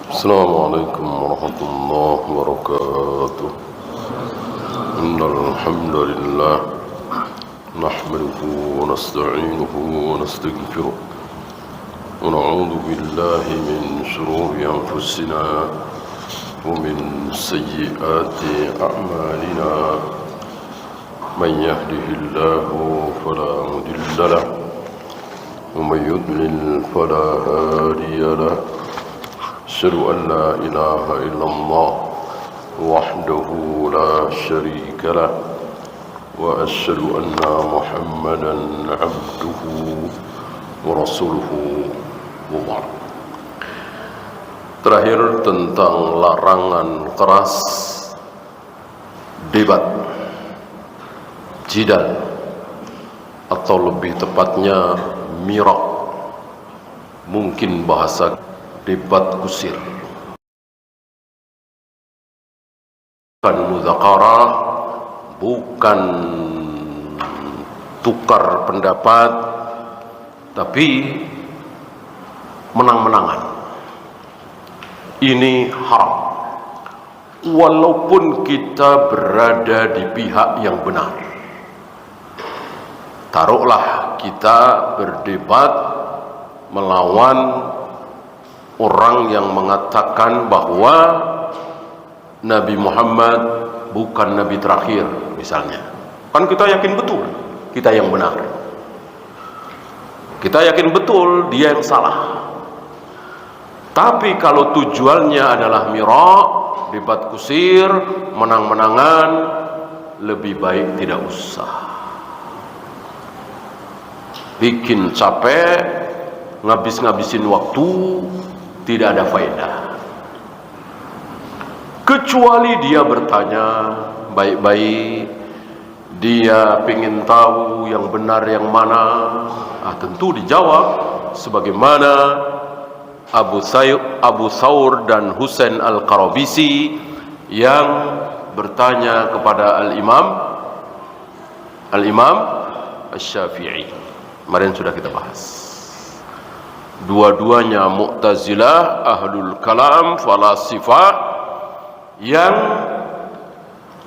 السلام عليكم ورحمة الله وبركاته. إن الحمد لله نحمده ونستعينه ونستغفره ونعوذ بالله من شرور أنفسنا ومن سيئات أعمالنا. من يهده الله فلا مضل له ومن يضلل فلا هادي له. أشهد أن لا إله إلا الله وحده لا شريك له وأشهد أن محمدا عبده ورسوله وبعد. Terakhir tentang larangan keras debat, jidal, atau lebih tepatnya mirak, mungkin bahasa debat kusir, bukan muzakarah, bukan tukar pendapat, tapi menang-menangan. Ini haram, walaupun kita berada di pihak yang benar. Taruhlah kita berdebat melawan orang yang mengatakan bahwa Nabi Muhammad bukan Nabi terakhir misalnya. Kan kita yakin betul kita yang benar, kita yakin betul dia yang salah. Tapi kalau tujuannya adalah mirak, debat kusir, menang-menangan, lebih baik tidak usah. Bikin capek, ngabis-ngabisin waktu, tidak ada faedah. Kecuali dia bertanya baik-baik, dia ingin tahu yang benar yang mana, tentu dijawab sebagaimana Abu Thawr dan Husain Al-Qarabisi yang bertanya kepada Al-Imam Asy-Syafi'i. Kemarin sudah kita bahas. Dua-duanya Mu'tazilah, ahlul kalam, falasifah yang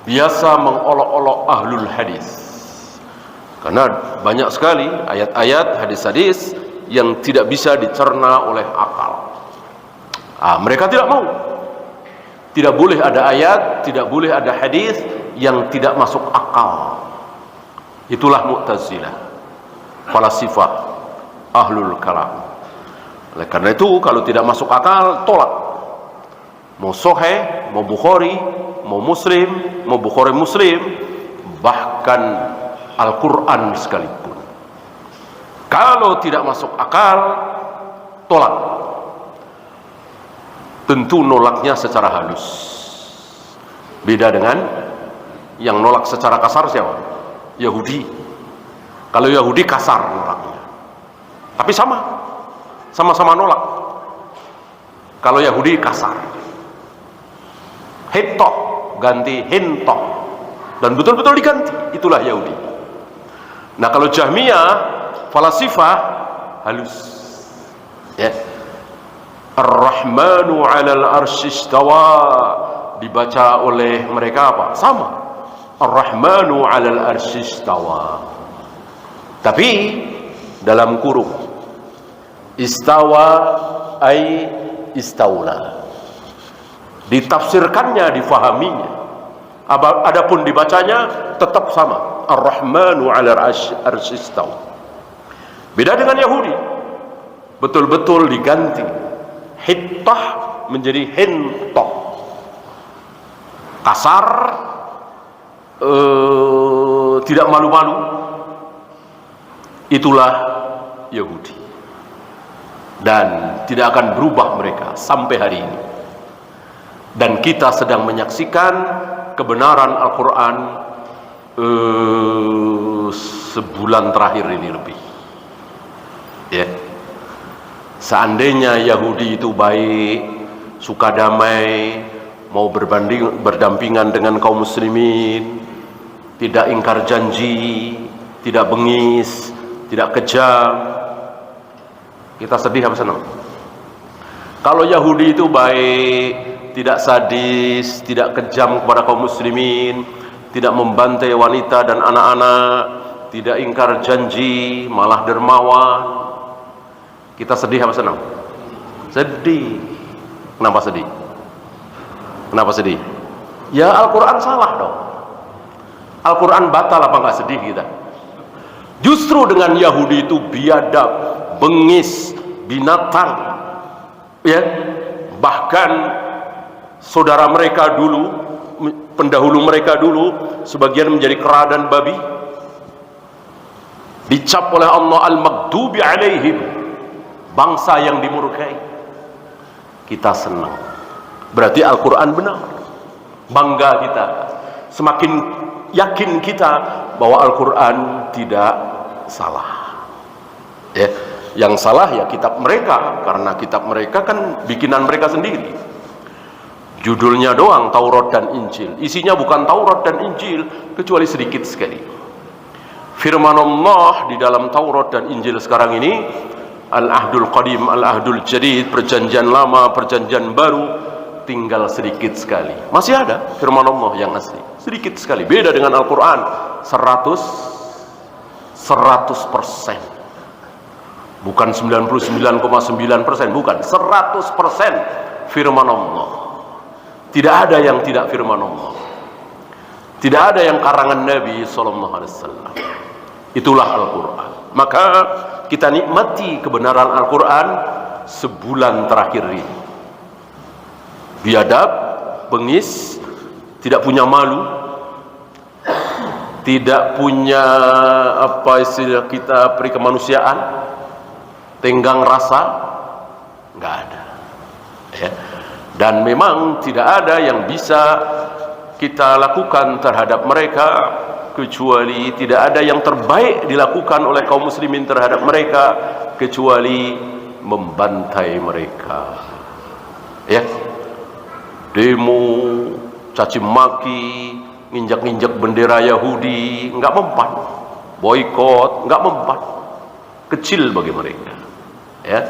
biasa mengolok-olok ahlul hadis. Karena banyak sekali ayat-ayat, hadis-hadis yang tidak bisa dicerna oleh akal. Mereka tidak mau. Tidak boleh ada ayat, tidak boleh ada hadis yang tidak masuk akal. Itulah Mu'tazilah, falasifah, ahlul kalam. Oleh karena itu kalau tidak masuk akal, tolak. Mau Sahih, mau Bukhari, mau Muslim, mau Bukhari Muslim, bahkan Al-Quran sekalipun. Kalau tidak masuk akal, tolak. Tentu nolaknya secara halus. Beda dengan yang nolak secara kasar siapa? Yahudi. Kalau Yahudi kasar nolaknya, tapi sama-sama nolak. Kalau Yahudi kasar, hittoh ganti hintoh, dan betul-betul diganti. Itulah Yahudi. Nah kalau Jahmiyah, falasifah, halus, ya. Ar-Rahmanu 'alal arsy istawa, dibaca oleh mereka apa? Sama. Ar-Rahmanu 'alal arsy istawa, tapi dalam kurung. Istawa ay istaula. Ditafsirkannya, difahaminya. Adapun dibacanya tetap sama. Ar-Rahmanu 'alal arsy istawa. Beda dengan Yahudi. Betul-betul diganti. Hittah menjadi hintoh. Kasar, tidak malu-malu. Itulah Yahudi. Dan tidak akan berubah mereka sampai hari ini. Dan kita sedang menyaksikan kebenaran Al-Quran sebulan terakhir ini lebih, ya. Seandainya Yahudi itu baik, suka damai, mau berdampingan dengan kaum muslimin, tidak ingkar janji, tidak bengis, tidak kejam, kita sedih apa senang? Kalau Yahudi itu baik, tidak sadis, tidak kejam kepada kaum muslimin, tidak membantai wanita dan anak-anak, tidak ingkar janji, malah dermawan, kita sedih apa senang? Sedih. Kenapa sedih? Kenapa sedih? Ya Al-Quran salah dong. Al-Quran batal, apa nggak sedih kita? Justru dengan Yahudi itu biadab, bengis, binatang, ya, bahkan saudara mereka dulu, pendahulu mereka dulu, sebagian menjadi kera dan babi, dicap oleh Allah al-maghdubi alaihim, bangsa yang dimurkai. Kita senang, berarti Al-Quran benar, bangga kita, semakin yakin kita bahwa Al-Quran tidak salah. Ya, yang salah ya kitab mereka, karena kitab mereka kan bikinan mereka sendiri. Judulnya doang Taurat dan Injil, isinya bukan Taurat dan Injil kecuali sedikit sekali. Firman Allah di dalam Taurat dan Injil sekarang ini, Al-Ahdul Qadim, Al-Ahdul Jadid, perjanjian lama, perjanjian baru, tinggal sedikit sekali. Masih ada firman Allah yang asli, sedikit sekali. Beda dengan Al-Quran 100%, bukan 99,9%, bukan 100% firman Allah. Tidak ada yang tidak firman Allah, tidak ada yang karangan Nabi SAW. Itulah Al-Quran. Maka kita nikmati kebenaran Al-Quran sebulan terakhir ini. Biadab, bengis, tidak punya malu, tidak punya apa istilah kita, peri kemanusiaan, tenggang rasa, nggak ada, ya. Dan memang tidak ada yang bisa kita lakukan terhadap mereka kecuali, tidak ada yang terbaik dilakukan oleh kaum muslimin terhadap mereka kecuali membantai mereka, ya. Demo, caci maki, nginjak-nginjak bendera Yahudi, nggak mempan. Boikot, nggak mempan. Kecil bagi mereka, ya.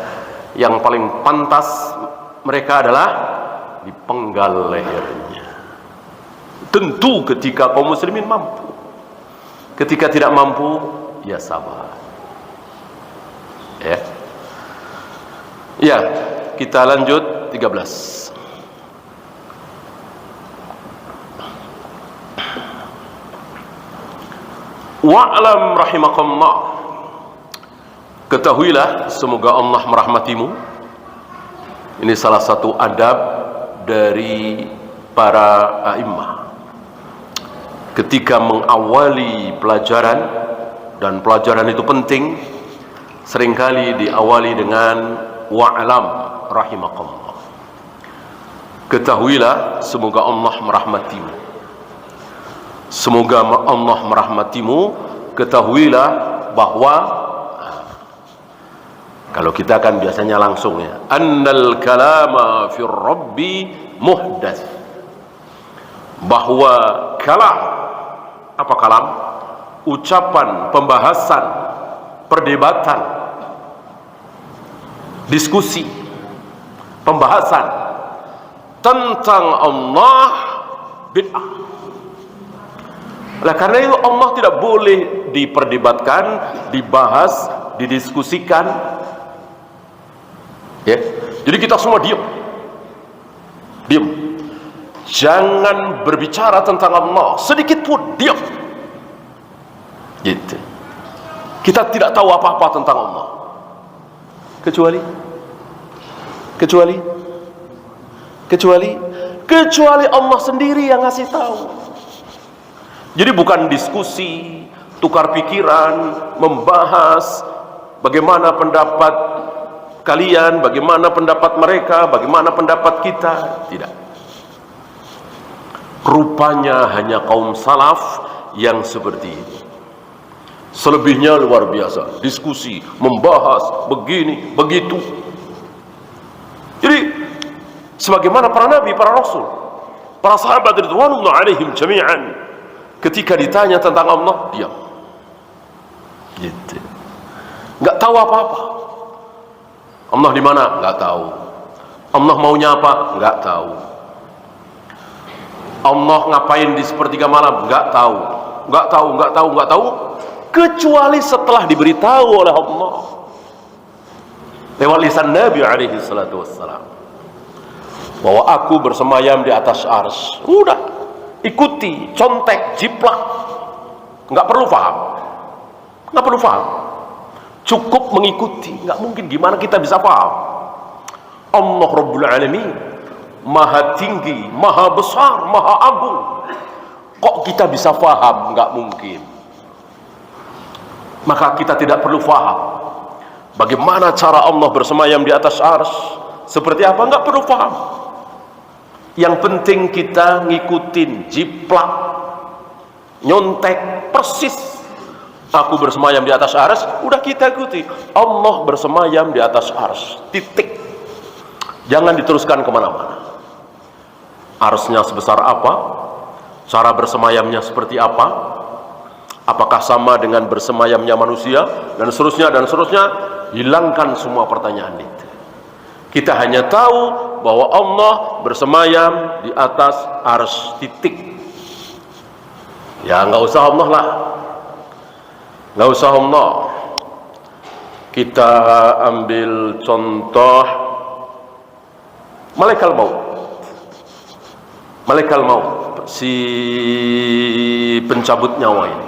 Yang paling pantas mereka adalah dipenggal lehernya. Tentu ketika kaum muslimin mampu. Ketika tidak mampu, ya sabar, ya. Ya, kita lanjut 13. Wa'lam rahimakallah, ketahuilah semoga Allah merahmatimu. Ini salah satu adab dari para a'immah ketika mengawali pelajaran, dan pelajaran itu penting, seringkali diawali dengan wa'lam rahimakallah, ketahuilah semoga Allah merahmatimu. Semoga Allah merahmatimu, ketahuilah bahwa, kalau kita kan biasanya langsung ya, annal kalama fir rabbi muhdats, bahwa kalam, apa kalam? Ucapan, pembahasan, perdebatan, diskusi, pembahasan tentang Allah bid'ah. Oleh karena itu Allah tidak boleh diperdebatkan, dibahas, didiskusikan, ya. Jadi kita semua diam, jangan berbicara tentang Allah sedikit pun, diam, gitu. Kita tidak tahu apa-apa tentang Allah kecuali Allah sendiri yang ngasih tahu. Jadi bukan diskusi, tukar pikiran, membahas bagaimana pendapat kalian, bagaimana pendapat mereka, bagaimana pendapat kita. Tidak. Rupanya hanya kaum salaf yang seperti ini. Selebihnya luar biasa, diskusi, membahas, begini, begitu. Jadi sebagaimana para nabi, para rasul, para sahabat ridwanullah alaihim jami'an, ketika ditanya tentang Allah, diam, gitu. Nggak tahu apa-apa. Allah di mana? Nggak tahu. Allah maunya apa? Nggak tahu. Allah ngapain di sepertiga malam? Nggak tahu. Nggak tahu, nggak tahu, nggak tahu, kecuali setelah diberitahu oleh Allah lewat lisan Nabi alaihi salatu wassalam bahwa aku bersemayam di atas arsy. Udah, ikuti, contek, jiplak, nggak perlu paham, nggak perlu paham, cukup mengikuti. Nggak mungkin, gimana kita bisa paham? Allah Rabbul Alamin maha tinggi, maha besar, maha agung. Kok kita bisa paham? Nggak mungkin. Maka kita tidak perlu paham bagaimana cara Allah bersemayam di atas arsy, seperti apa, nggak perlu paham. Yang penting kita ngikutin, jiplak, nyontek persis. Aku bersemayam di atas arsy, udah kita ikuti. Allah bersemayam di atas arsy, titik. Jangan diteruskan kemana-mana. Arsy-nya sebesar apa? Cara bersemayamnya seperti apa? Apakah sama dengan bersemayamnya manusia? Dan seterusnya, dan seterusnya. Hilangkan semua pertanyaan itu. Kita hanya tahu bahwa Allah bersemayam di atas arsy, titik. Ya nggak usah Allah lah, nggak usah Allah. Kita ambil contoh malaikat maut. Malaikat maut, si pencabut nyawa ini.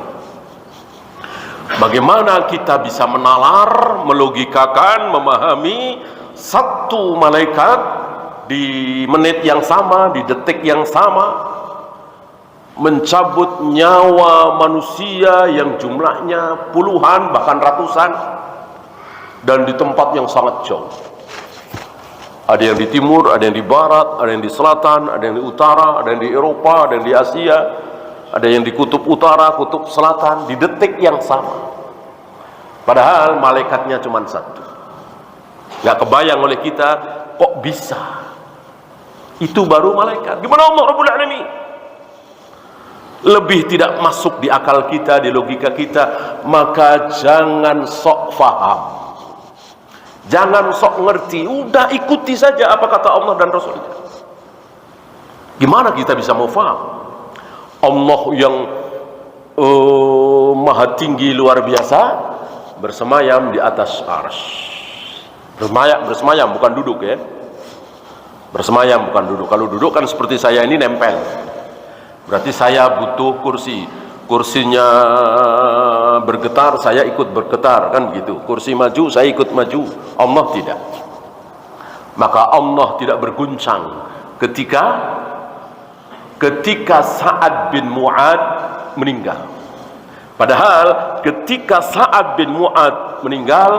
Bagaimana kita bisa menalar, melogikakan, memahami satu malaikat di menit yang sama, di detik yang sama, mencabut nyawa manusia yang jumlahnya puluhan bahkan ratusan, dan di tempat yang sangat jauh. Ada yang di timur, ada yang di barat, ada yang di selatan, ada yang di utara, ada yang di Eropa, ada yang di Asia, ada yang di kutub utara, kutub selatan, di detik yang sama. Padahal malaikatnya cuma satu. Nggak kebayang oleh kita, kok bisa? Itu baru malaikat. Gimana Allah Rabbul Alamin? Lebih tidak masuk di akal kita, di logika kita. Maka jangan sok faham, jangan sok ngerti. Udah ikuti saja apa kata Allah dan Rasulnya. Gimana kita bisa mau faham? Allah yang maha tinggi luar biasa bersemayam di atas arsy. Bersemayam bukan duduk ya. Bersemayam bukan duduk. Kalau duduk kan seperti saya ini nempel. Berarti saya butuh kursi. Kursinya bergetar, saya ikut bergetar, kan begitu. Kursi maju, saya ikut maju. Allah tidak. Maka Allah tidak berguncang ketika Sa'ad bin Mu'ad meninggal. Padahal ketika Sa'ad bin Mu'ad meninggal,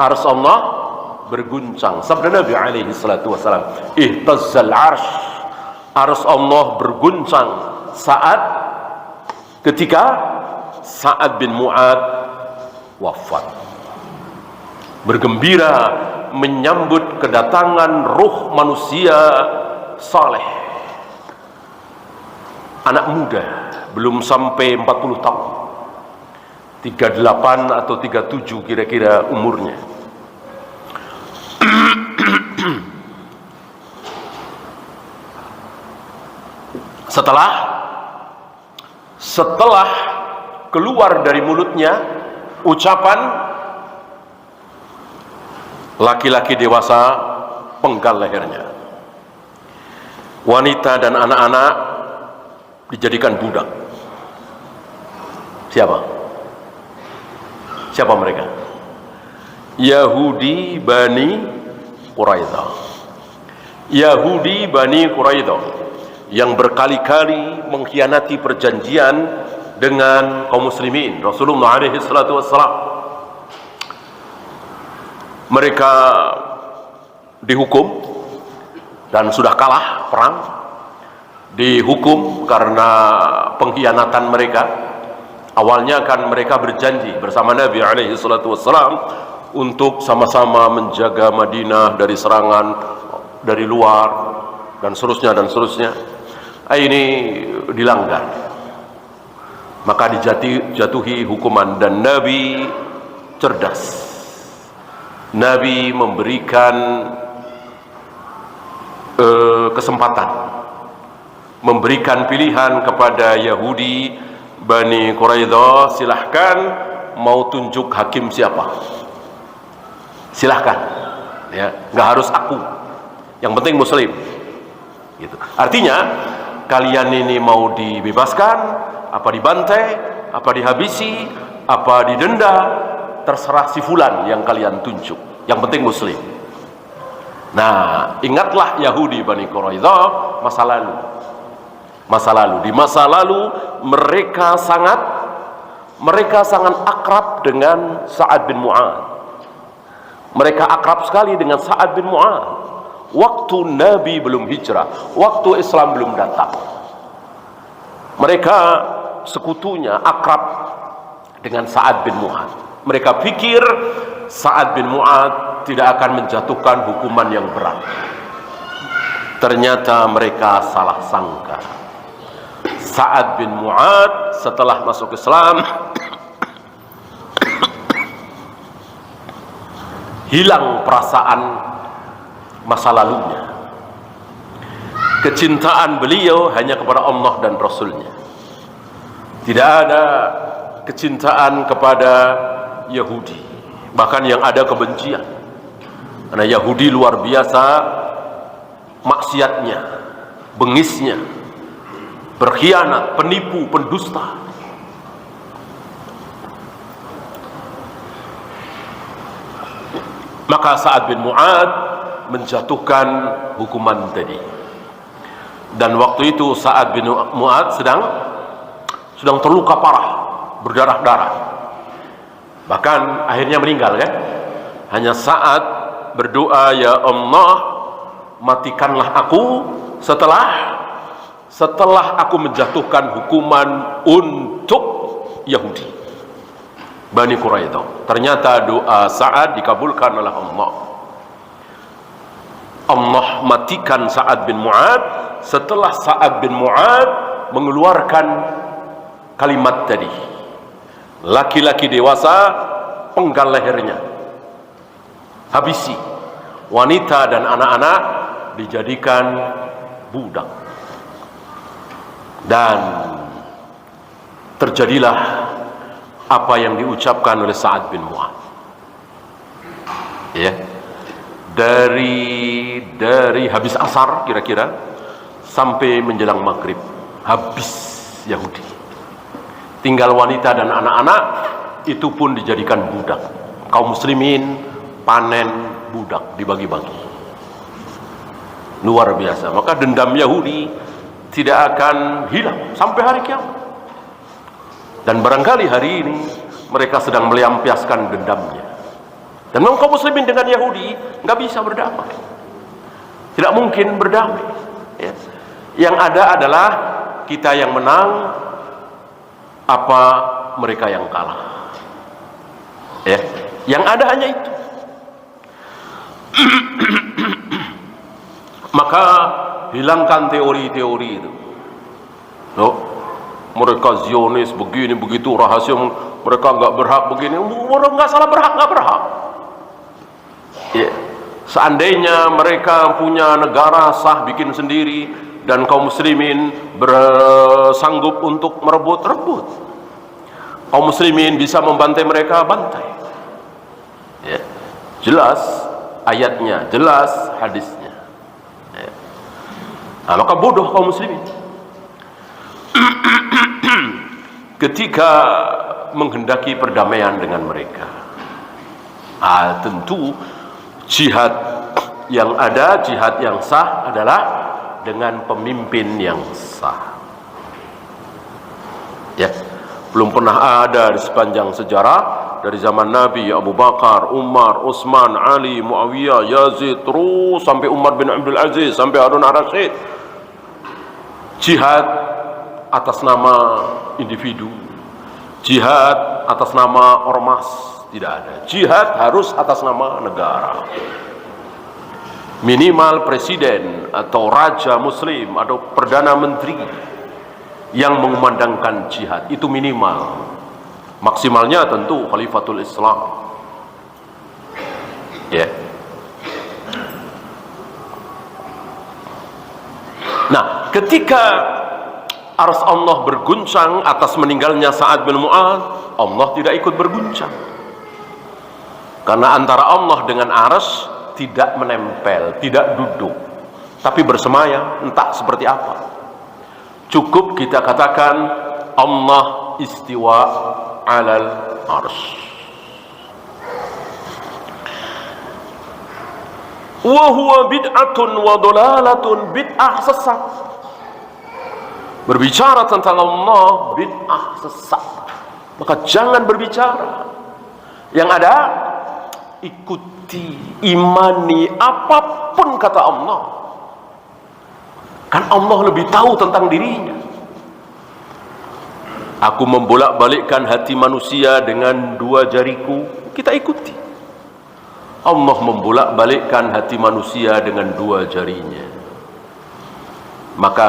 arsy Allah berguncang. Sabda Nabi alaihi salatu wasalam, ihtazzal arsy, arsy Allah berguncang saat ketika Sa'ad bin Mu'ad wafat. Bergembira menyambut kedatangan ruh manusia saleh, anak muda, belum sampai 40 tahun, 38 atau 37 kira-kira umurnya. Setelah keluar dari mulutnya ucapan laki-laki dewasa penggal lehernya, wanita dan anak-anak dijadikan budak. Siapa mereka? Yahudi Bani Quraidah. Yahudi Bani Quraidah yang berkali-kali mengkhianati perjanjian dengan kaum muslimin Rasulullah alaihi salatu wassalam. Mereka dihukum dan sudah kalah perang, dihukum karena pengkhianatan mereka. Awalnya kan mereka berjanji bersama Nabi alaihi salatu wassalam untuk sama-sama menjaga Madinah dari serangan dari luar dan seterusnya dan seterusnya. Ini dilanggar, maka dijatuhi hukuman. Dan Nabi cerdas. Nabi memberikan kesempatan, memberikan pilihan kepada Yahudi Bani Quraidah, silahkan mau tunjuk hakim siapa, silahkan, ya, nggak harus aku, yang penting Muslim, gitu. Artinya kalian ini mau dibebaskan, apa dibantai, apa dihabisi, apa didenda, terserah si fulan yang kalian tunjuk, yang penting Muslim. Nah, ingatlah Yahudi Bani Quraidah masa lalu. Di masa lalu mereka sangat akrab dengan Sa'ad bin Mu'adz. Mereka akrab sekali dengan Sa'ad bin Mu'adz waktu Nabi belum hijrah, waktu Islam belum datang. Mereka sekutunya akrab dengan Sa'ad bin Mu'adz. Mereka pikir Sa'ad bin Mu'adz tidak akan menjatuhkan hukuman yang berat. Ternyata mereka salah sangka. Sa'ad bin Mu'adz setelah masuk Islam hilang perasaan masa lalunya. Kecintaan beliau hanya kepada Allah dan Rasulnya. Tidak ada kecintaan kepada Yahudi, bahkan yang ada kebencian. Karena Yahudi luar biasa maksiatnya, bengisnya, berkhianat, penipu, pendusta. Maka Sa'ad bin Mu'adz menjatuhkan hukuman tadi. Dan waktu itu Sa'ad bin Mu'adz sedang terluka parah, berdarah-darah. Bahkan akhirnya meninggal, kan? Hanya Sa'ad berdoa, ya Allah, matikanlah aku setelah aku menjatuhkan hukuman untuk Yahudi Bani Quraidah. Ternyata doa Sa'ad dikabulkan oleh Allah. Allah matikan Sa'ad bin Mu'adz setelah Sa'ad bin Mu'adz mengeluarkan kalimat tadi. Laki-laki dewasa, penggal lehernya, habisi. Wanita dan anak-anak dijadikan budak. Dan terjadilah apa yang diucapkan oleh Sa'ad bin Mu'adz, ya, dari habis asar kira-kira sampai menjelang maghrib, habis Yahudi. Tinggal wanita dan anak-anak, itu pun dijadikan budak. Kaum muslimin panen budak, dibagi-bagi. Luar biasa. Maka dendam Yahudi tidak akan hilang sampai hari kiamat. Dan barangkali hari ini mereka sedang melampiaskan dendamnya. Dan memang kaum muslimin dengan Yahudi nggak bisa berdamai, tidak mungkin berdamai, ya. Yang ada adalah kita yang menang, apa mereka yang kalah, ya. Yang ada hanya itu. Maka hilangkan teori-teori itu. Loh, mereka Zionis begini begitu, rahasia mereka nggak berhak begini. Orang nggak salah berhak, nggak berhak. Ya. Seandainya mereka punya negara sah bikin sendiri dan kaum muslimin bersanggup untuk merebut, kaum muslimin bisa membantai mereka, bantai. Ya. Jelas ayatnya, jelas hadisnya. Ya. Nah, maka bodoh kaum muslimin ketika menghendaki perdamaian dengan mereka. Tentu jihad yang ada, jihad yang sah adalah dengan pemimpin yang sah. Ya, belum pernah ada di sepanjang sejarah dari zaman Nabi Abu Bakar, Umar, Utsman, Ali, Muawiyah, Yazid, terus sampai Umar bin Abdul Aziz, sampai Harun ar-Rasyid, jihad atas nama individu, jihad atas nama ormas, tidak ada. Jihad harus atas nama negara. Minimal presiden atau raja muslim atau perdana menteri yang mengumandangkan jihad, itu minimal. Maksimalnya tentu Khalifatul Islam. Ya. Nah, ketika arsy Allah berguncang atas meninggalnya Sa'ad bin Mu'adz, Allah tidak ikut berguncang. Karena antara Allah dengan arsy tidak menempel, tidak duduk, tapi bersemayam, entah seperti apa. Cukup kita katakan Allah istiwa alal arsy. Wa huwa bid'atun wa dalalatun, bid'ah sesat. Berbicara tentang Allah bid'ah sesat, maka jangan berbicara. Yang ada ikuti, imani apapun kata Allah, kan Allah lebih tahu tentang dirinya. Aku membolak-balikkan hati manusia dengan 2 jariku, kita ikuti. Allah membolak-balikkan hati manusia dengan 2 jarinya. Maka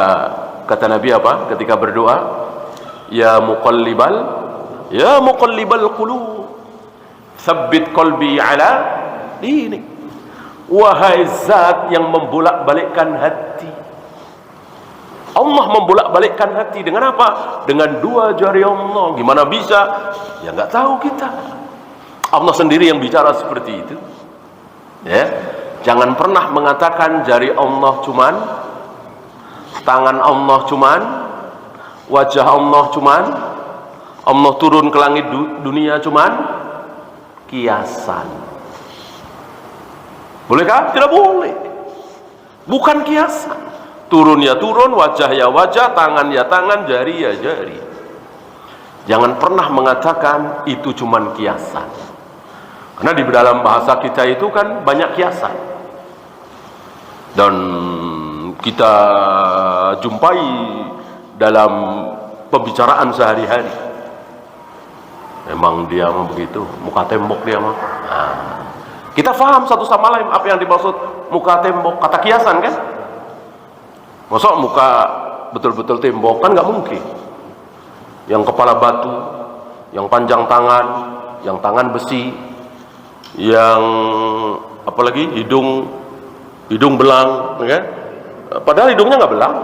kata Nabi apa ketika berdoa? Ya muqallibal qulub, tsabbit qalbi ala dinik. Wahai zat yang membolak-balikkan hati. Allah membolak-balikkan hati dengan apa? Dengan 2 jari Allah. Gimana bisa? Ya nggak tahu kita. Allah sendiri yang bicara seperti itu. Ya, jangan pernah mengatakan jari Allah cuman, tangan Allah cuman, wajah Allah cuman, Allah turun ke langit dunia cuman kiasan. Bolehkah? Tidak boleh. Bukan kiasan. Turun ya turun, wajah ya wajah, tangan ya tangan, jari ya jari. Jangan pernah mengatakan itu cuman kiasan. Karena di dalam bahasa kita itu kan banyak kiasan. Dan kita jumpai dalam pembicaraan sehari-hari. Memang dia begitu, muka tembok dia mah. Nah, kita paham satu sama lain apa yang dimaksud muka tembok, kata kiasan kan? Masa muka betul-betul tembok kan nggak mungkin. Yang kepala batu, yang panjang tangan, yang tangan besi, yang apalagi hidung belang, ya? Padahal hidungnya nggak belang,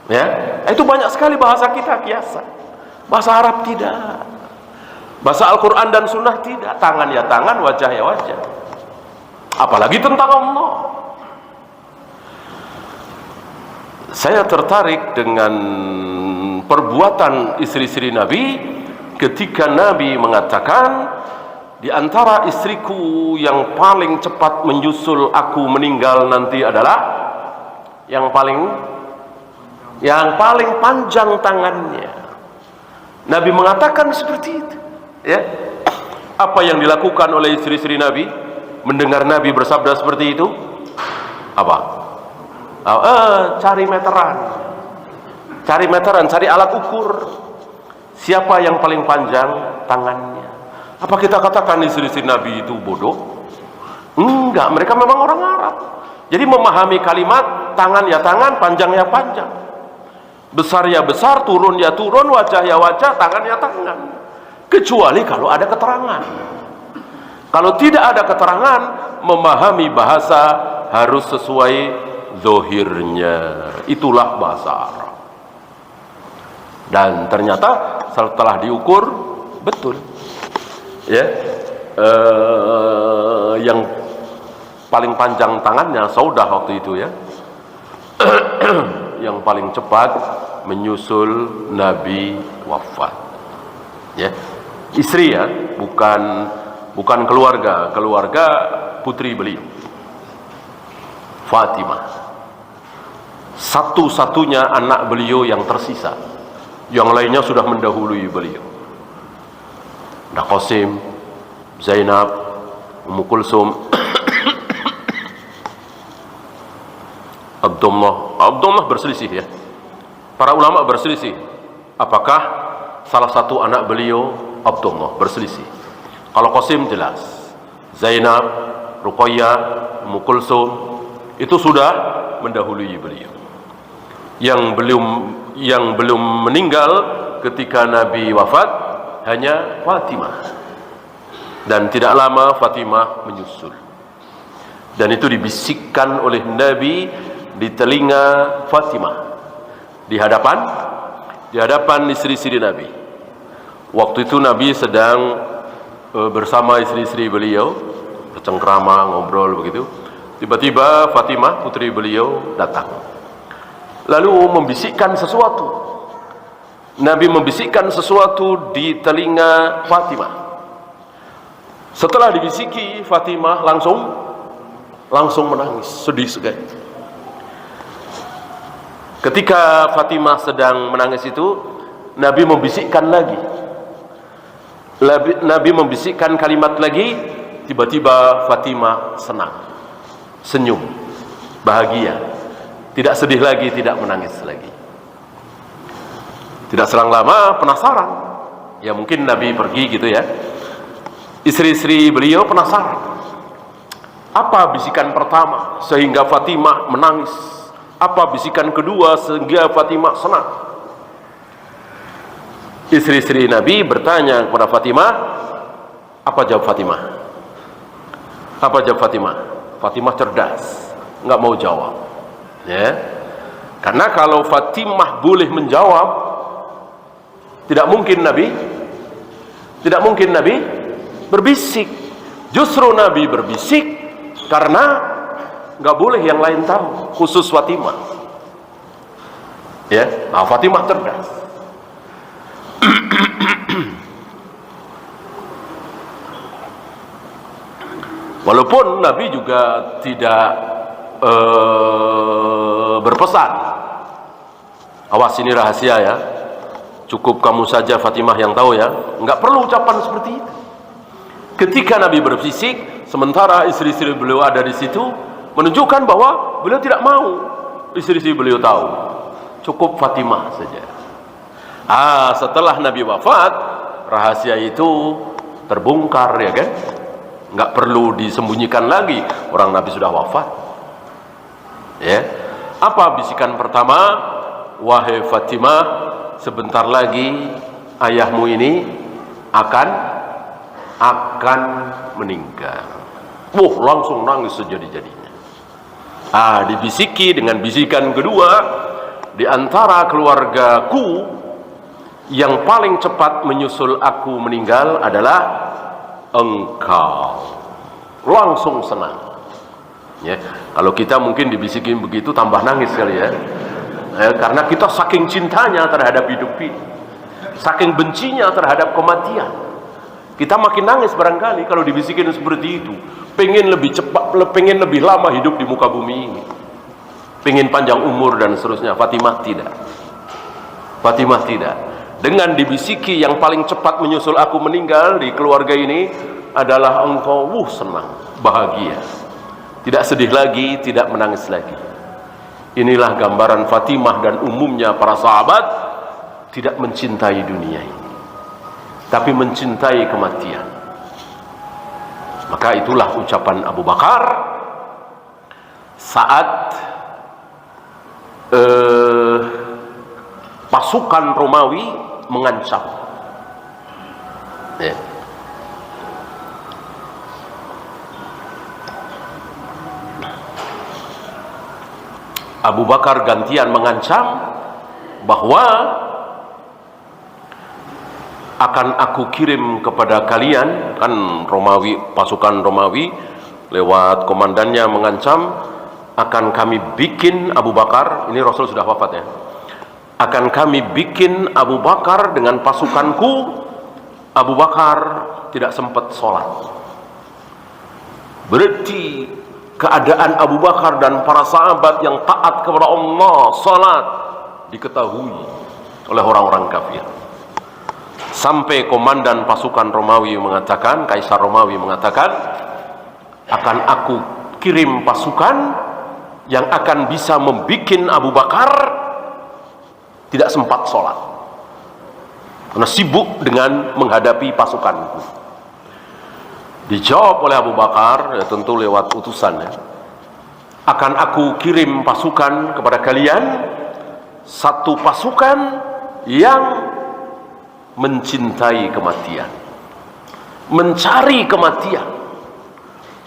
ya. Itu banyak sekali bahasa kita kiasan. Bahasa Arab tidak, bahasa Al-Quran dan Sunnah tidak. Tangan ya tangan, wajah ya wajah. Apalagi tentang Allah. Saya tertarik dengan perbuatan istri-istri Nabi ketika Nabi mengatakan, di antara istriku yang paling cepat menyusul aku meninggal nanti adalah yang paling panjang tangannya. Nabi mengatakan seperti itu, ya. Apa yang dilakukan oleh istri-istri Nabi mendengar Nabi bersabda seperti itu? Apa? Cari meteran, cari alat ukur. Siapa yang paling panjang tangannya? Apa kita katakan istri-istri Nabi itu bodoh? Enggak, mereka memang orang Arab. Jadi memahami kalimat tangan ya tangan, panjang ya panjang, besar ya besar, turun ya turun, wajah ya wajah, tangan ya tangan. Kecuali kalau ada keterangan. Kalau tidak ada keterangan, memahami bahasa harus sesuai zahirnya. Itulah bahasa Arab. Dan ternyata setelah diukur betul, ya, yang paling panjang tangannya Saudah waktu itu, ya, yang paling cepat menyusul Nabi wafat, ya, istri, ya, bukan keluarga putri beliau Fatimah, satu-satunya anak beliau yang tersisa. Yang lainnya sudah mendahului beliau. Ada Qasim, Zainab, Ummu Kulsum, Abdullah berselisih, ya. Para ulama berselisih. Apakah salah satu anak beliau Abdullah? Berselisih. Kalau Qasim jelas. Zainab, Ruqayyah, Ummu Kulsum itu sudah mendahului beliau. Yang belum meninggal ketika Nabi wafat hanya Fatimah. Dan tidak lama Fatimah menyusul. Dan itu dibisikkan oleh Nabi di telinga Fatimah, di hadapan istri-istri Nabi. Waktu itu Nabi sedang bersama istri-istri beliau bercengkrama, ngobrol begitu. Tiba-tiba Fatimah putri beliau datang, lalu membisikkan sesuatu. Nabi membisikkan sesuatu di telinga Fatimah. Setelah dibisiki, Fatimah langsung menangis, sedih sekali. Ketika Fatimah sedang menangis itu, Nabi membisikkan lagi. Nabi membisikkan kalimat lagi. Tiba-tiba Fatimah senang, senyum, bahagia, tidak sedih lagi, tidak menangis lagi. Tidak selang lama penasaran, ya mungkin Nabi pergi gitu ya. Istri-istri beliau penasaran, apa bisikan pertama sehingga Fatimah menangis? Apa bisikan kedua sehingga Fatimah senang? Istri-istri Nabi bertanya kepada Fatimah. Apa jawab Fatimah? Apa jawab Fatimah? Fatimah cerdas, nggak mau jawab, ya. Karena kalau Fatimah boleh menjawab, tidak mungkin Nabi berbisik. Justru Nabi berbisik karena nggak boleh yang lain tahu, khusus Fatimah. Ya, nah, Fatimah cerdas. Walaupun Nabi juga tidak berpesan, awas ini rahasia ya, cukup kamu saja Fatimah yang tahu ya, nggak perlu ucapan seperti itu. Ketika Nabi berbisik, sementara istri-istri beliau ada di situ, menunjukkan bahwa beliau tidak mau istri-istri beliau tahu, cukup Fatimah saja. Setelah Nabi wafat, rahasia itu terbongkar, ya kan? Nggak perlu disembunyikan lagi, orang Nabi sudah wafat. Ya, apa bisikan pertama? Wahai Fatimah, sebentar lagi ayahmu ini akan meninggal. Langsung nangis sejadi-jadinya. Dibisiki dengan bisikan kedua, di antara keluargaku yang paling cepat menyusul aku meninggal adalah engkau. Langsung senang. Ya, kalau kita mungkin dibisikin begitu tambah nangis kali ya. Karena kita saking cintanya terhadap hidup ini, saking bencinya terhadap kematian, kita makin nangis barangkali kalau dibisikin seperti itu. Pengen lebih cepat, pengen lebih lama hidup di muka bumi ini, pengen panjang umur dan seterusnya. Fatimah tidak. Fatimah tidak. Dengan dibisiki yang paling cepat menyusul aku meninggal di keluarga ini adalah engkau, senang, bahagia, tidak sedih lagi, tidak menangis lagi. Inilah gambaran Fatimah dan umumnya para sahabat tidak mencintai dunia ini, tapi mencintai kematian. Maka itulah ucapan Abu Bakar saat pasukan Romawi mengancam. Ya. Abu Bakar gantian mengancam bahwa akan aku kirim kepada kalian, kan Romawi, pasukan Romawi lewat komandannya mengancam, akan kami bikin Abu Bakar, ini Rasul sudah wafat ya, akan kami bikin Abu Bakar dengan pasukanku. Abu Bakar tidak sempat sholat. Berarti keadaan Abu Bakar dan para sahabat yang taat kepada Allah, salat, diketahui oleh orang-orang kafir. Sampai komandan pasukan Romawi mengatakan, Kaisar Romawi mengatakan, akan aku kirim pasukan yang akan bisa membikin Abu Bakar tidak sempat sholat, karena sibuk dengan menghadapi pasukanku. Dijawab oleh Abu Bakar, ya tentu lewat utusan ya, akan aku kirim pasukan kepada kalian, satu pasukan yang mencintai kematian, mencari kematian,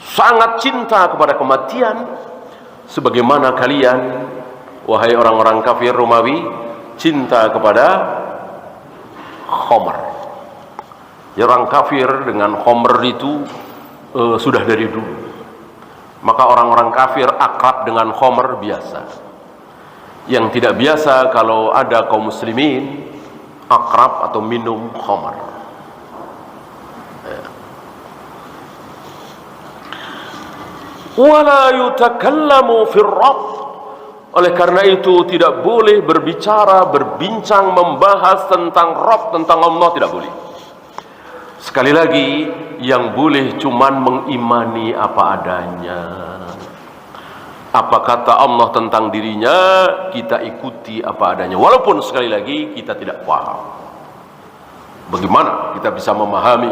sangat cinta kepada kematian, sebagaimana kalian, wahai orang-orang kafir Romawi, cinta kepada khamr. Ya, orang kafir dengan khamr itu sudah dari dulu. Maka orang-orang kafir akrab dengan khamr biasa. Yang tidak biasa kalau ada kaum muslimin akrab atau minum khamr. Wala yutakallamu fir rabb. Oleh karena itu tidak boleh berbicara, berbincang, membahas tentang Rabb, tentang Allah, tidak boleh. Sekali lagi, yang boleh cuman mengimani apa adanya. Apa kata Allah tentang dirinya, kita ikuti apa adanya. Walaupun sekali lagi kita tidak paham. Bagaimana kita bisa memahami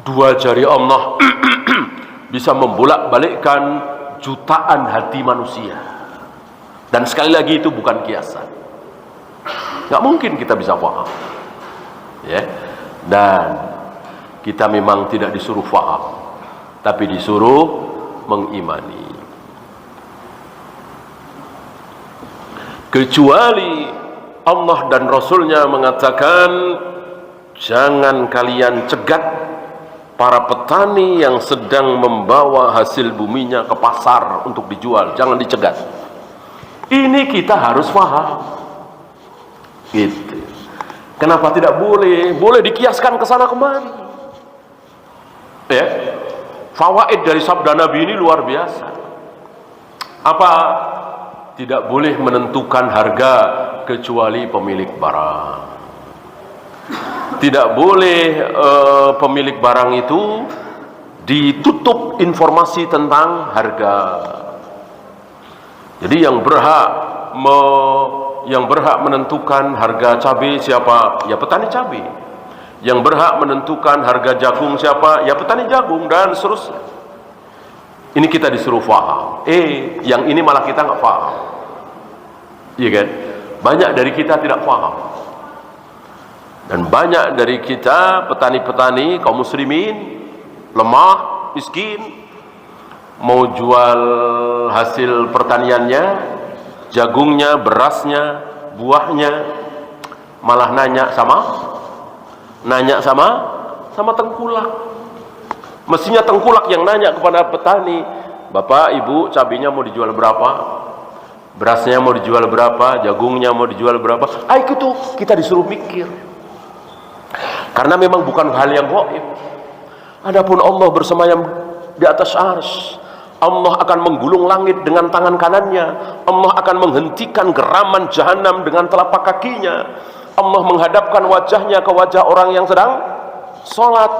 dua jari Allah bisa membolak-balikkan jutaan hati manusia? Dan sekali lagi itu bukan kiasan. Nggak mungkin kita bisa paham. Ya. Dan kita memang tidak disuruh paham, tapi disuruh mengimani. Kecuali Allah dan Rasulnya mengatakan, jangan kalian cegat para petani yang sedang membawa hasil buminya ke pasar untuk dijual. Jangan dicegat. Ini kita harus paham. Gitu. Kenapa tidak boleh? Boleh dikiaskan ke sana kemari. Ya. Fawaid dari sabda Nabi ini luar biasa. Apa? Tidak boleh menentukan harga kecuali pemilik barang. Tidak boleh pemilik barang itu ditutup informasi tentang harga. Jadi yang berhak menentukan harga cabai siapa? Ya petani cabai. Yang berhak menentukan harga jagung siapa? Ya petani jagung, dan seterusnya. Ini kita disuruh paham. Yang ini malah kita nggak paham. Iya kan? Banyak dari kita tidak paham. Dan banyak dari kita petani-petani kaum muslimin lemah, miskin, mau jual hasil pertaniannya, jagungnya, berasnya, buahnya, malah nanya sama tengkulak. Mestinya tengkulak yang nanya kepada petani, Bapak, Ibu, cabenya mau dijual berapa? Berasnya mau dijual berapa? Jagungnya mau dijual berapa? Itu kita disuruh mikir. Karena memang bukan hal yang gaib. Adapun Allah bersemayam di atas arsy. Allah akan menggulung langit dengan tangan kanannya. Allah akan menghentikan geraman jahanam dengan telapak kakinya. Allah menghadapkan wajahnya ke wajah orang yang sedang sholat.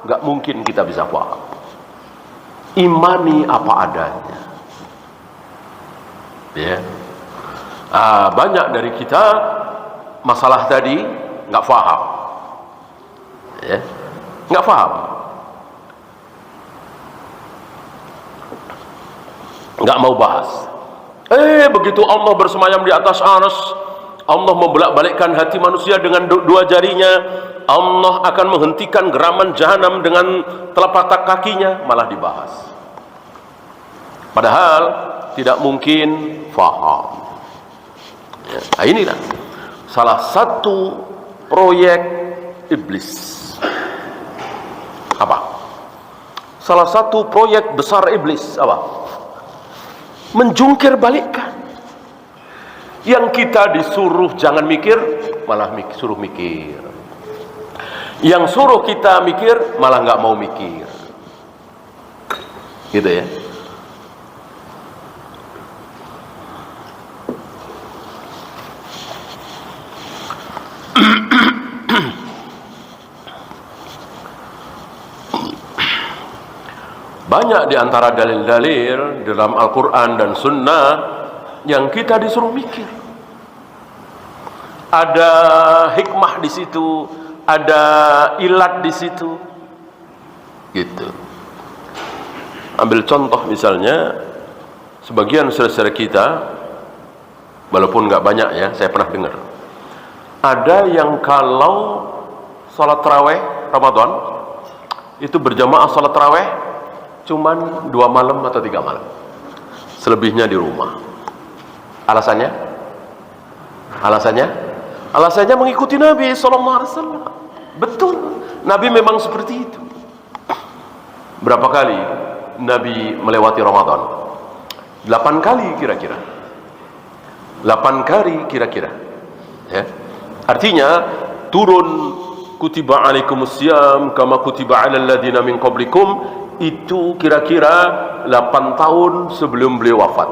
Gak mungkin kita bisa paham. Imani apa adanya. Ya. Banyak dari kita masalah tadi gak paham. Ya. Gak paham. Nggak mau bahas. Begitu Allah bersemayam di atas arsy, Allah membolak-balikkan hati manusia dengan dua jarinya. Allah akan menghentikan geraman jahanam dengan telapak kakinya, malah dibahas. Padahal tidak mungkin faham. Nah, inilah salah satu proyek iblis. Apa? Salah satu proyek besar iblis apa? Menjungkir balikkan. Yang kita disuruh jangan mikir, malah suruh mikir. Yang suruh kita mikir, malah nggak mau mikir. Gitu ya. Banyak di antara dalil-dalil dalam Al-Quran dan Sunnah yang kita disuruh mikir. Ada hikmah di situ, ada ilat di situ. Gitu. Ambil contoh misalnya, sebagian saudara-saudara kita, walaupun nggak banyak ya, saya pernah dengar. Ada yang kalau sholat taraweh Ramadan itu berjamaah sholat taraweh cuman 2 malam atau 3 malam. selebihnya di rumah. Alasannya? Alasannya mengikuti Nabi SAW. Betul, Nabi memang seperti itu. Berapa kali Nabi melewati Ramadan? 8 kali kira-kira. 8 kali kira-kira. Ya. Artinya turun kutiba alaikumusiyam kama kutiba alal ladina min qablikum itu kira-kira 8 tahun sebelum beliau wafat.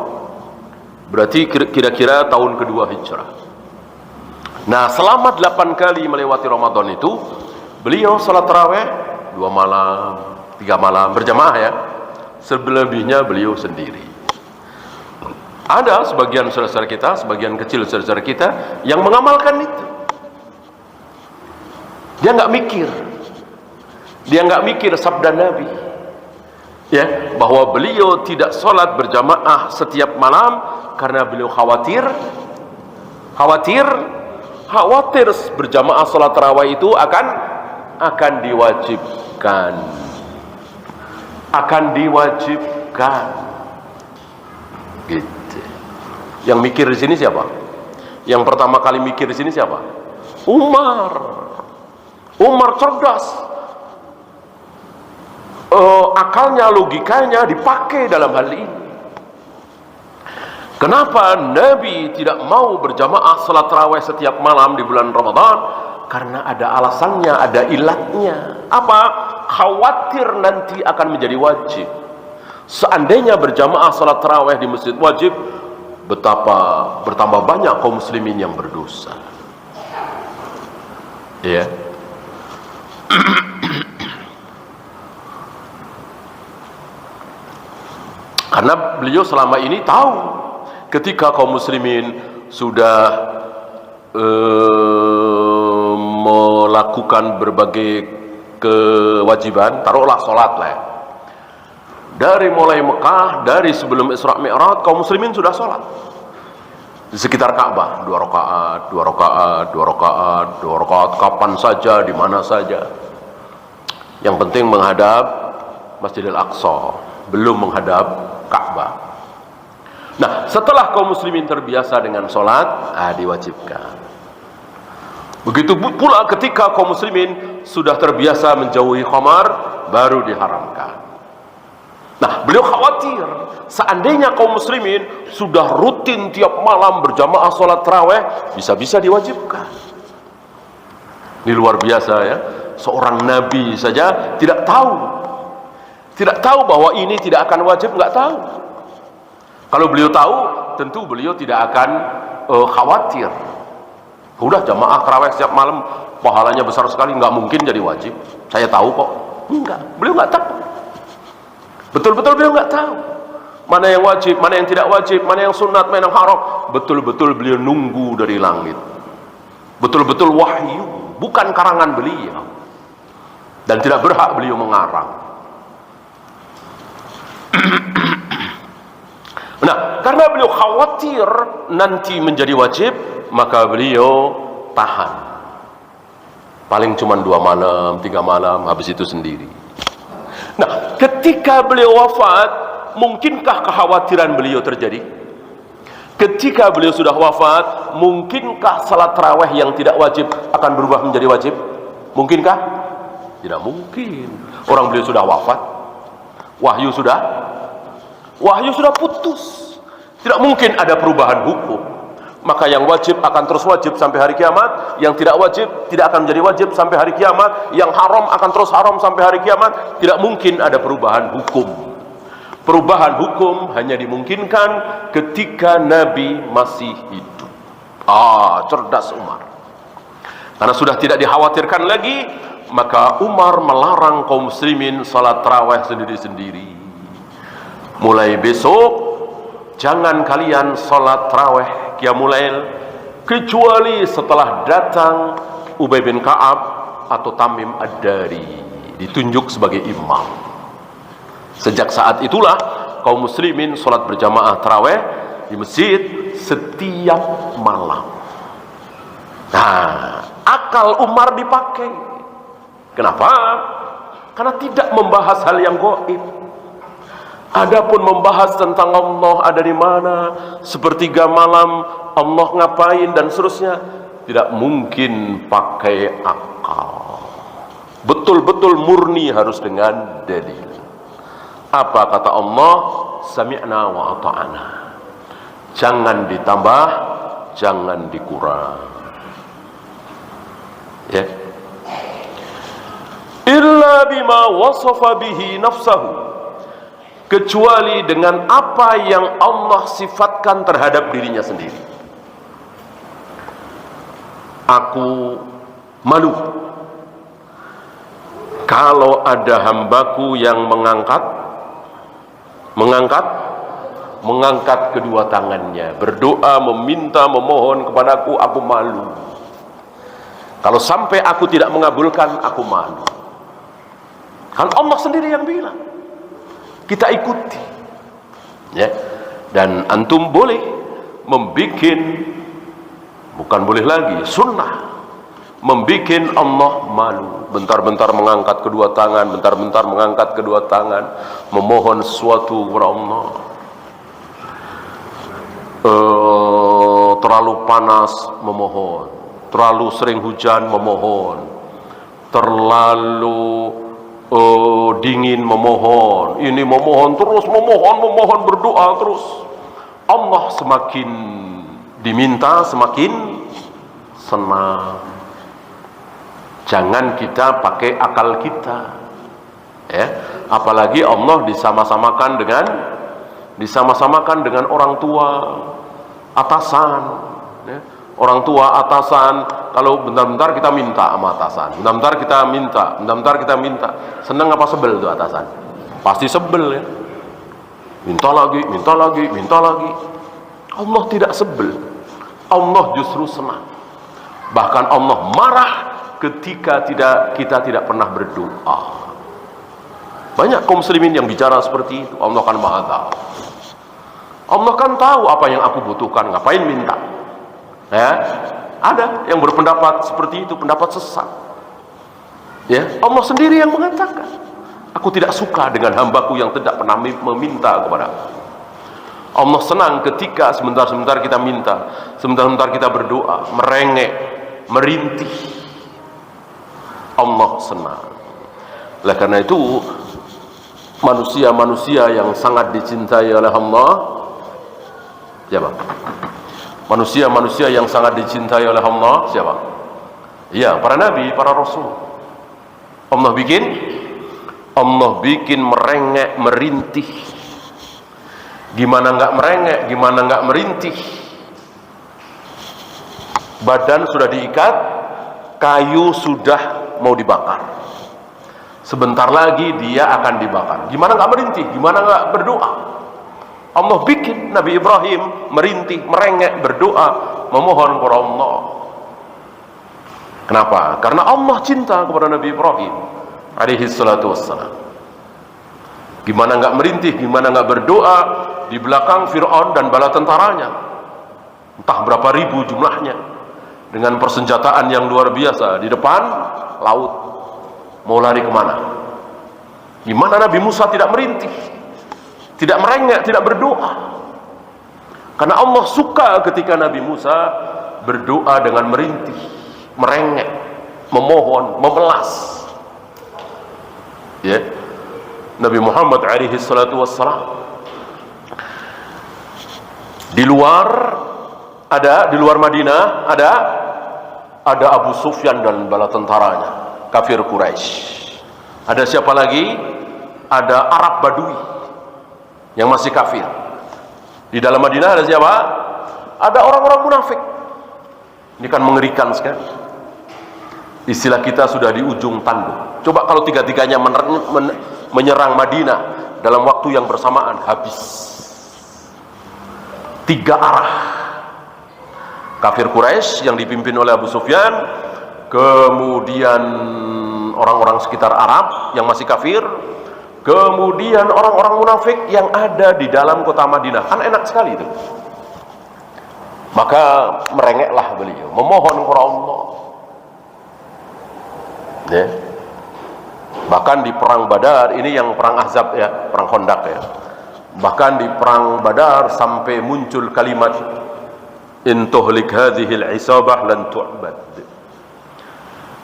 Berarti kira-kira tahun kedua hijrah. Nah, selama 8 kali melewati Ramadan itu, beliau salat tarawih 2 malam, 3 malam berjamaah ya. Selebihnya beliau sendiri. Ada sebagian saudara-saudara kita, sebagian kecil saudara-saudara kita yang mengamalkan itu. Dia nggak mikir sabda Nabi, ya, bahwa beliau tidak sholat berjamaah setiap malam karena beliau khawatir berjamaah sholat tarawih itu akan diwajibkan, gitu. Yang mikir di sini siapa? Yang pertama kali mikir di sini siapa? Umar cerdas. Akalnya, logikanya dipakai dalam hal ini. Kenapa Nabi tidak mau berjamaah salat tarawih setiap malam di bulan Ramadan? Karena ada alasannya, ada ilatnya. Apa? Khawatir nanti akan menjadi wajib. Seandainya berjamaah salat tarawih di masjid wajib, betapa bertambah banyak kaum muslimin yang berdosa. Ya. Karena beliau selama ini tahu ketika kaum muslimin sudah melakukan berbagai kewajiban, taruhlah sholat lah ya. Dari mulai Mekah, dari sebelum Isra Mi'raj, kaum muslimin sudah sholat di sekitar Ka'bah, 2 rakaat, kapan saja, di mana saja. Yang penting menghadap Masjidil Aqsa, belum menghadap Ka'bah. Nah, setelah kaum muslimin terbiasa dengan sholat, diwajibkan. Begitu pula ketika kaum muslimin sudah terbiasa menjauhi khamar, baru diharamkan. Nah, beliau khawatir seandainya kaum muslimin sudah rutin tiap malam berjamaah sholat tarawih, bisa-bisa diwajibkan. Ini luar biasa ya. Seorang nabi saja tidak tahu bahwa ini tidak akan wajib, nggak tahu. Kalau beliau tahu, tentu beliau tidak akan khawatir. Udah jamaah tarawih setiap malam pahalanya besar sekali, nggak mungkin jadi wajib. Saya tahu kok. Enggak, beliau nggak tahu. Betul-betul beliau nggak tahu mana yang wajib, mana yang tidak wajib, mana yang sunat, mana yang haram. Betul-betul beliau nunggu dari langit. Betul-betul wahyu, bukan karangan beliau. Dan tidak berhak beliau mengarang. Nah, karena beliau khawatir nanti menjadi wajib, maka beliau tahan. Paling cuma 2 malam, 3 malam, habis itu sendiri. Nah, ketika beliau wafat, mungkinkah kekhawatiran beliau terjadi? Ketika beliau sudah wafat, mungkinkah salat tarawih yang tidak wajib akan berubah menjadi wajib? Mungkinkah? Tidak mungkin. Orang beliau sudah wafat, wahyu sudah putus. Tidak mungkin ada perubahan hukum. Maka yang wajib akan terus wajib sampai hari kiamat, yang tidak wajib tidak akan menjadi wajib sampai hari kiamat, yang haram akan terus haram sampai hari kiamat. Tidak mungkin ada perubahan hukum. Perubahan hukum hanya dimungkinkan ketika Nabi masih hidup. Cerdas Umar. Karena sudah tidak dikhawatirkan lagi, maka Umar melarang kaum muslimin salat tarawih sendiri-sendiri. Mulai besok jangan kalian salat tarawih qiyamul lail kecuali setelah datang Ubay bin Ka'ab atau Tamim Ad-Dari ditunjuk sebagai imam. Sejak saat itulah kaum muslimin salat berjamaah tarawih di masjid setiap malam. Nah, akal Umar dipakai. Kenapa? Karena tidak membahas hal yang gaib. Adapun membahas tentang Allah ada di mana, sepertiga malam Allah ngapain dan seterusnya, tidak mungkin pakai akal. Betul-betul murni harus dengan dalil. Apa kata Allah? Sami'na wa ata'na. Jangan ditambah, jangan dikurang. Ya. Illa bima wasafa bihi nafsahu, kecuali dengan apa yang Allah sifatkan terhadap dirinya sendiri. Aku malu kalau ada hambaku yang mengangkat kedua tangannya, berdoa, meminta, memohon kepadaku, aku malu. Kalau sampai aku tidak mengabulkan, aku malu. Kan Allah sendiri yang bilang, kita ikuti, ya. Dan antum boleh membikin, bukan boleh lagi, sunnah, membikin Allah malu. Bentar-bentar mengangkat kedua tangan, bentar-bentar mengangkat kedua tangan, memohon sesuatu kepada Allah. Terlalu panas, memohon. Terlalu sering hujan, memohon. Terlalu dingin, memohon. Ini memohon terus, memohon berdoa terus. Allah semakin diminta semakin senang. Jangan kita pakai akal kita, ya. Apalagi Allah disama-samakan dengan orang tua atasan, ya. Orang tua atasan, kalau bentar-bentar kita minta sama atasan, bentar-bentar kita minta, senang apa sebel tuh atasan? Pasti sebel, ya. Minta lagi. Allah tidak sebel, Allah justru senang. Bahkan Allah marah ketika kita tidak pernah berdoa. Banyak kaum muslimin yang bicara seperti itu. Allah kan maha tahu. Allah kan tahu apa yang aku butuhkan, ngapain minta? Ya, ada yang berpendapat seperti itu, pendapat sesat. Ya, Allah sendiri yang mengatakan, aku tidak suka dengan hambaku yang tidak pernah meminta kepadaku. Allah senang ketika sebentar-sebentar kita minta, sebentar-sebentar kita berdoa, merengek, merintih. Allah senang. Oleh karena itu, manusia-manusia yang sangat dicintai oleh Allah, siapa? Manusia-manusia yang sangat dicintai oleh Allah, siapa? Ya, para nabi, para rasul. Allah bikin merengek, merintih. Gimana enggak merengek, gimana enggak merintih? Badan sudah diikat, kayu sudah mau dibakar. Sebentar lagi dia akan dibakar. Gimana enggak merintih? Gimana enggak berdoa? Allah bikin Nabi Ibrahim merintih, merengek, berdoa, memohon kepada Allah. Kenapa? Karena Allah cinta kepada Nabi Ibrahim alaihi salatu wassalam. Gimana enggak merintih, gimana enggak berdoa di belakang Fir'aun dan bala tentaranya, entah berapa ribu jumlahnya, dengan persenjataan yang luar biasa. Di depan laut, mau lari kemana? Gimana Nabi Musa tidak merintih, tidak merengek, tidak berdoa? Karena Allah suka ketika Nabi Musa berdoa dengan merintih, merengek, memohon, memelas. Ya, Nabi Muhammad alaihi salatu wassalam di luar Madinah ada Abu Sufyan dan bala tentaranya, kafir Quraisy. Ada siapa lagi? Ada Arab Badui yang masih kafir. Di dalam Madinah ada siapa? Ada orang-orang munafik. Ini kan mengerikan sekali. Istilah kita sudah di ujung tanduk. Coba kalau tiga-tiganya menyerang Madinah dalam waktu yang bersamaan, habis. 3 arah. Kafir Quraisy yang dipimpin oleh Abu Sufyan, kemudian orang-orang sekitar Arab yang masih kafir, kemudian orang-orang munafik yang ada di dalam kota Madinah. Kan enak sekali itu. Maka merengeklah beliau, memohon kepada Allah. Ya. Bahkan di perang Badar, ini yang perang Ahzab ya, perang Khandaq ya. Bahkan di perang Badar sampai muncul kalimat in tuhlik hadhil isabah lan tu'bad.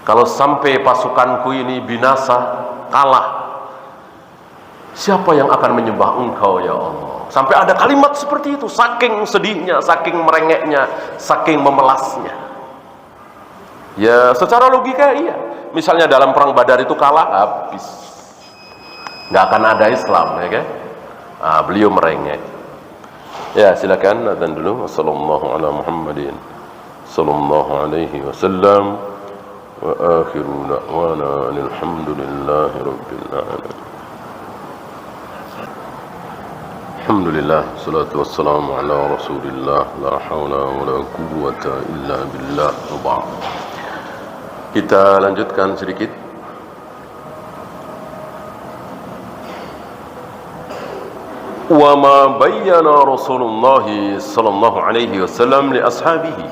Kalau sampai pasukanku ini binasa, kalah, siapa yang akan menyembah engkau ya Allah? Sampai ada kalimat seperti itu, saking sedihnya, saking merengeknya, saking memelasnya. Ya secara logika iya. Misalnya dalam perang Badar itu kalah, habis, nggak akan ada Islam, ya kan? Nah, beliau merengek. Ya silakan adzan dulu. Wassallallahu ala Muhammadin sallallahu alaihi wasallam wa akhiru da'wana alhamdulillahi rabbil alamin. Alhamdulillah, salatu wassalamu ala rasulillah, la hawla wa la quwwata illa billah. Kita lanjutkan sedikit. Wa ma bayyana Rasulullah sallallahu alaihi wasallam li ashabihi.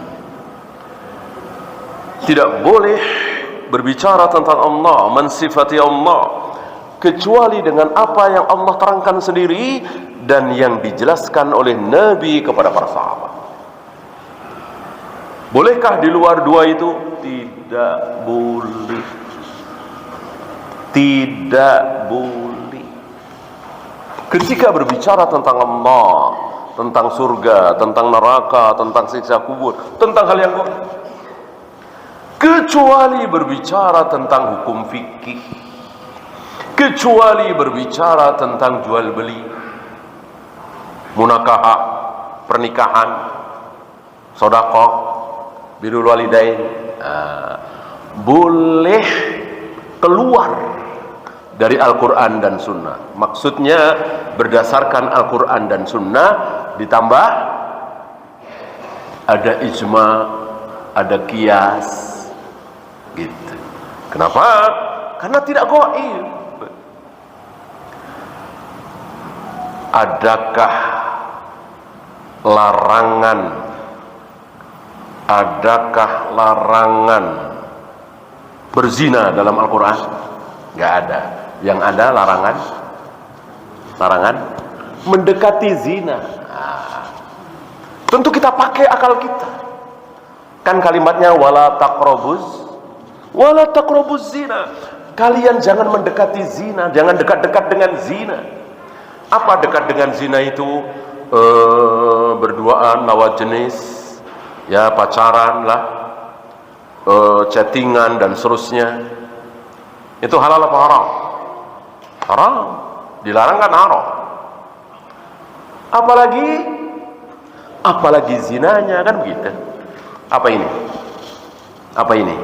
Tidak boleh berbicara tentang Allah, mensifati Allah, kecuali dengan apa yang Allah terangkan sendiri dan yang dijelaskan oleh Nabi kepada para sahabat. Bolehkah di luar dua itu? Tidak boleh. Tidak boleh. Ketika berbicara tentang Allah, tentang surga, tentang neraka, tentang siksa kubur, tentang hal yang gaib, kecuali berbicara tentang hukum fikih, kecuali berbicara tentang jual beli, munakahah, pernikahan, sedekah, birrul walidain, boleh keluar dari Al-Quran dan Sunnah. Maksudnya berdasarkan Al-Quran dan Sunnah, ditambah ada ijma, ada qiyas, gitu. Kenapa? Karena tidak gaib. Adakah larangan? Adakah larangan berzina dalam Al-Quran? Nggak ada. Yang ada larangan mendekati zina. Tentu kita pakai akal kita. Kan kalimatnya wala taqrabuz zina. Kalian jangan mendekati zina, jangan dekat-dekat dengan zina. Apa dekat dengan zina itu? Berduaan, lawan jenis, ya pacaran lah, chattingan dan seterusnya. Itu halal apa haram? Haram. Dilarang kan haram. Apalagi zinanya, kan begitu. Apa ini?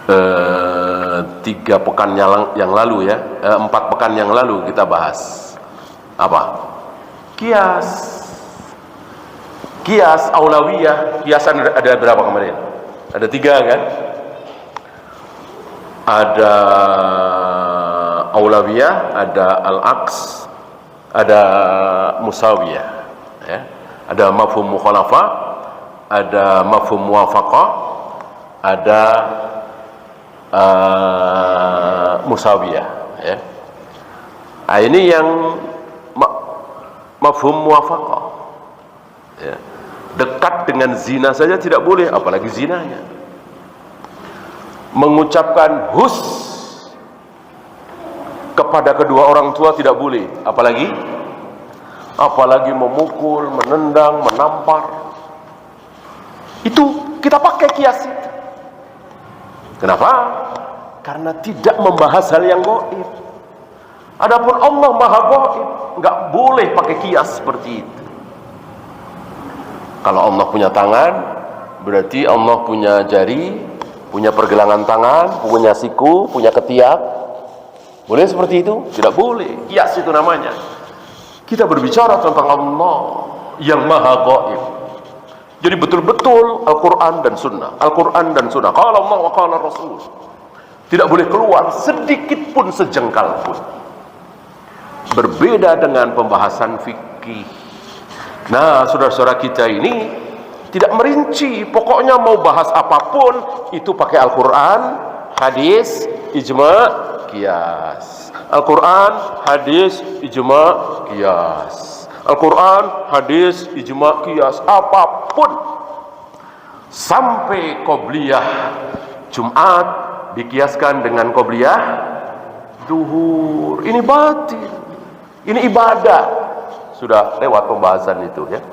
3 pekan yang lalu ya, 4 pekan yang lalu kita bahas apa? Kias aulawiyah. Kiasan ada berapa kemarin? Ada 3 kan? Ada aulawiyah, ada al-aqs, ada musawiyah, ya. Ada mafhum mukhalafah, ada mafhum muwafaqah, ada musawiyah, ya. Nah, ini yang mafhum muwafaqah, ya. Dekat dengan zina saja tidak boleh, apalagi zinanya. Mengucapkan hus kepada kedua orang tua tidak boleh, apalagi memukul, menendang, menampar. Itu kita pakai kias itu. Kenapa? Karena tidak membahas hal yang gaib. Adapun Allah Maha Gaib, nggak boleh pakai kias seperti itu. Kalau Allah punya tangan, berarti Allah punya jari, punya pergelangan tangan, punya siku, punya ketiak. Boleh seperti itu? Tidak boleh. Kias itu namanya. Kita berbicara tentang Allah yang Maha Gaib. Jadi betul-betul Al-Quran dan Sunnah. Al-Quran dan Sunnah. Qala Allah wa qala Rasul. Tidak boleh keluar sedikit pun, sejengkal pun. Berbeda dengan pembahasan fikih. Nah, saudara-saudara kita ini tidak merinci. Pokoknya mau bahas apapun, itu pakai Al-Quran, hadis, ijma, kias. Al-Quran, hadis, ijma, kias. Al-Quran, hadis, ijma, kias. Apapun. Sampai qobliyah Jumat dikiaskan dengan qobliyah duhur. Ini batil. Ini ibadah. Sudah lewat pembahasan itu ya.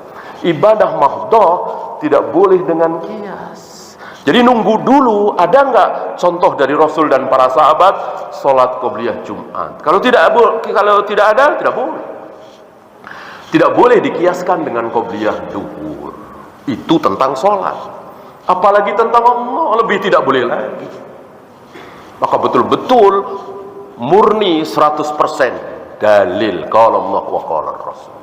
Ibadah mahdhah tidak boleh dengan kias. Jadi nunggu dulu, ada nggak contoh dari Rasul dan para sahabat sholat qobliyah Jumat? Kalau tidak ada, tidak boleh. Tidak boleh dikiaskan dengan qobliyah duhur. Itu tentang sholat. Apalagi tentang Allah, lebih tidak boleh lagi. Maka betul-betul murni 100% dalil qala Allah wa qala Rasul.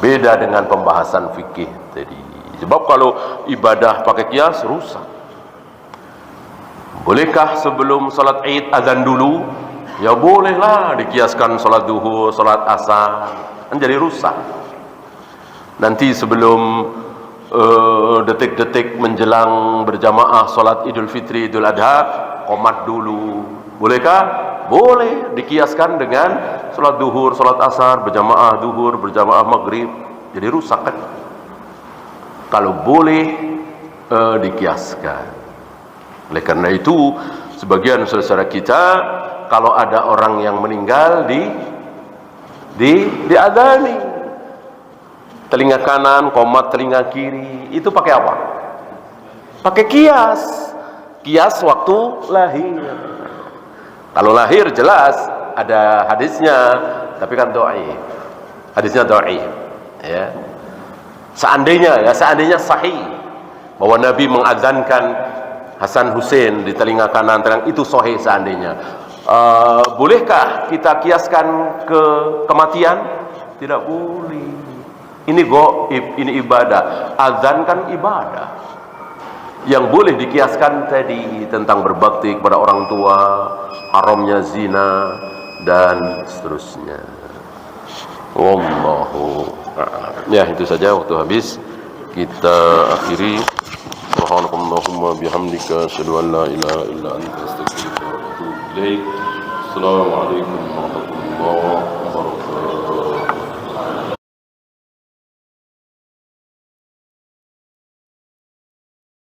Beda dengan pembahasan fikih tadi. Sebab kalau ibadah pakai kias rusak. Bolehkah sebelum salat Id azan dulu? Ya bolehlah dikiaskan salat duhur, salat asar. Kan jadi rusak. Nanti sebelum detik-detik menjelang berjamaah salat Idul Fitri, Idul Adha, qomat dulu. Bolehkah? Boleh dikiaskan dengan salat duhur, salat asar, berjamaah duhur, berjamaah maghrib. Jadi rusak kan? Kalau boleh dikiaskan. Oleh karena itu sebagian saudara kita kalau ada orang yang meninggal diadani, telinga kanan qomat telinga kiri, itu pakai apa? Pakai kias. Kias waktu lahir. Kalau lahir jelas ada hadisnya, tapi kan dhaif. Hadisnya dhaif ya. Seandainya sahih bahwa Nabi mengadzankan Hasan Hussein di telinga kanan, itu sahih seandainya. Bolehkah kita kiaskan ke kematian? Tidak boleh. Ini gaib, ini ibadah. Azan kan ibadah. Yang boleh dikiaskan tadi tentang berbakti kepada orang tua, haramnya zina dan seterusnya. Wallahu a'lam. Ya, itu saja, waktu habis. Kita akhiri. Subhanakallahumma bihamdika asyhadu an la ilaha illa anta astaghfiruka wa atubu ilaik. Assalamualaikum warahmatullahi wabarakatuh.